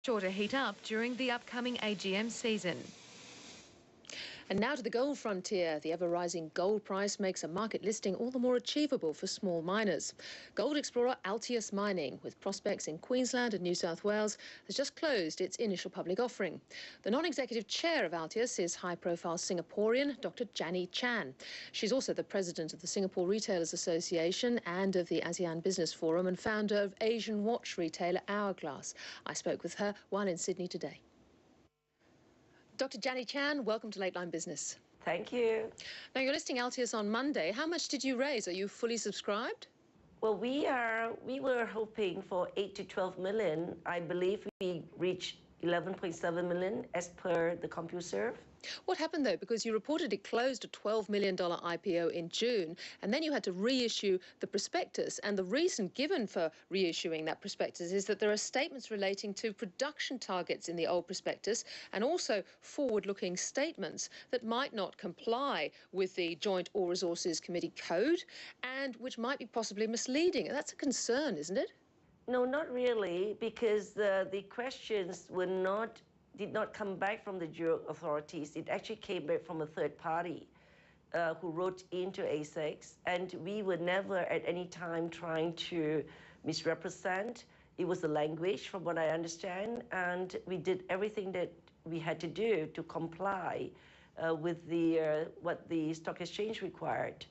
Sure to heat up during the upcoming AGM season. And now to the gold frontier. The ever-rising gold price makes a market listing all the more achievable for small miners. Gold explorer Altius Mining, with prospects in Queensland and New South Wales, has just closed its initial public offering. The non-executive chair of Altius is high-profile Singaporean Dr. Janny Chan. She's also the president of the Singapore Retailers Association and of the ASEAN Business Forum and founder of Asian watch retailer Hourglass. I spoke with her while in Sydney today. Dr. Janny Chan, welcome to Lateline Business. Thank you. Now, you're listing Altius on Monday. How much did you raise? Are you fully subscribed? Well, we were hoping for 8 to 12 million. I believe we reached 11.7 million as per the CompuServe. What happened, though? Because you reported it closed a $12 million IPO in June, and then you had to reissue the prospectus. And the reason given for reissuing that prospectus is that there are statements relating to production targets in the old prospectus and also forward-looking statements that might not comply with the Joint Ore Resources Committee code and which might be possibly misleading. And that's a concern, isn't it? No, not really, because the questions did not come back from the geo authorities. It actually came back from a third party who wrote into ASX, and we were never at any time trying to misrepresent. It was the language, from what I understand, and we did everything that we had to do to comply with what the stock exchange required.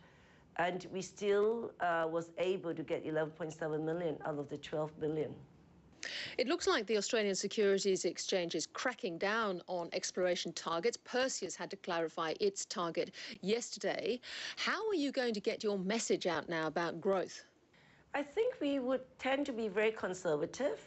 And we still was able to get 11.7 million out of the 12 million. It looks like the Australian Securities Exchange is cracking down on exploration targets. Perseus had to clarify its target yesterday. How are you going to get your message out now about growth? I think we would tend to be very conservative.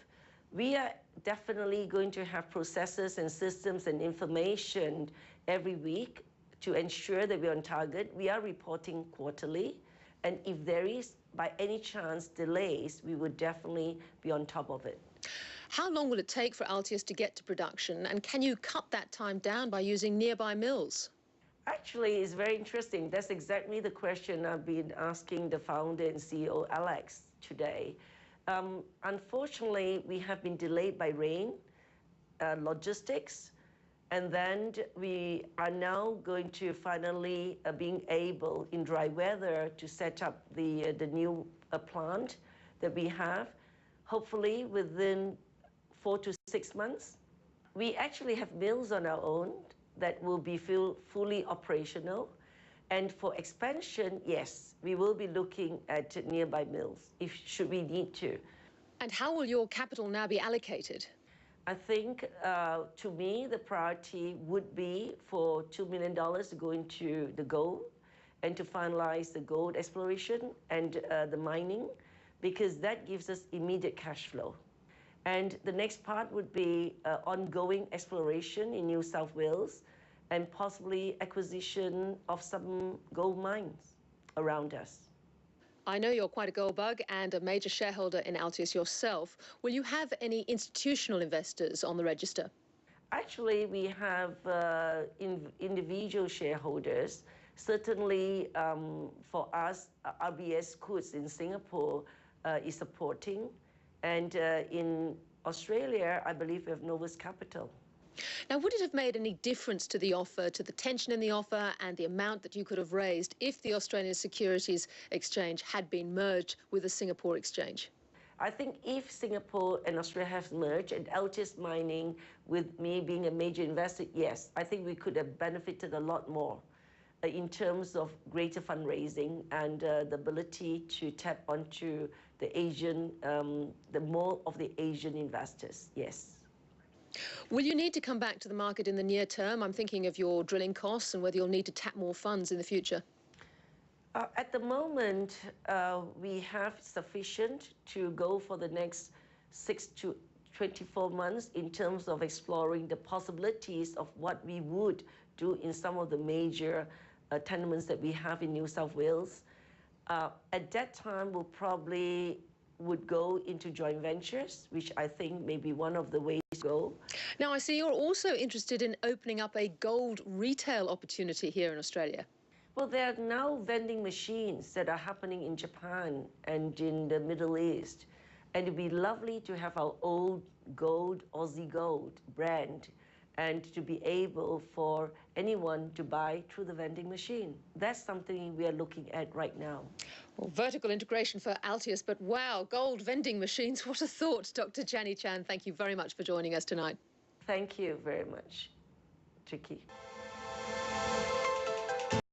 We are definitely going to have processes and systems and information every week to ensure that we're on target. We are reporting quarterly, and if there is, by any chance, delays, we would definitely be on top of it. How long will it take for Altius to get to production, and can you cut that time down by using nearby mills? Actually, it's very interesting. That's exactly the question I've been asking the founder and CEO, Alex, today. Unfortunately, we have been delayed by rain, logistics, and then we are now going to finally being able, in dry weather, to set up the new plant that we have, hopefully within 4 to 6 months. We actually have mills on our own that will be fully operational. And for expansion, yes, we will be looking at nearby mills, should we need to. And how will your capital now be allocated? I think, to me, the priority would be for $2 million to go into the gold and to finalize the gold exploration and the mining, because that gives us immediate cash flow. And the next part would be ongoing exploration in New South Wales and possibly acquisition of some gold mines around us. I know you're quite a gold bug and a major shareholder in Altius yourself. Will you have any institutional investors on the register? Actually, we have individual shareholders. Certainly, for us, RBS Coutts in Singapore is supporting. And in Australia, I believe we have Novus Capital. Now, would it have made any difference to the offer, to the tension in the offer and the amount that you could have raised if the Australian Securities Exchange had been merged with the Singapore Exchange? I think if Singapore and Australia have merged and Altius Mining, with me being a major investor, yes, I think we could have benefited a lot more in terms of greater fundraising and the ability to tap onto the Asian, more of the Asian investors, yes. Will you need to come back to the market in the near term? I'm thinking of your drilling costs and whether you'll need to tap more funds in the future. At the moment, we have sufficient to go for the next 6 to 24 months in terms of exploring the possibilities of what we would do in some of the major tenements that we have in New South Wales. At that time, we'll probably would go into joint ventures, which I think may be one of the ways to go. Now, I see you're also interested in opening up a gold retail opportunity here in Australia. Well, there are now vending machines that are happening in Japan and in the Middle East. And it'd be lovely to have our old gold, Aussie Gold brand, and to be able for anyone to buy through the vending machine. That's something we are looking at right now. Well, vertical integration for Altius, but wow, gold vending machines, what a thought. Dr. Channy Chan, thank you very much for joining us tonight. Thank you very much, Tricky.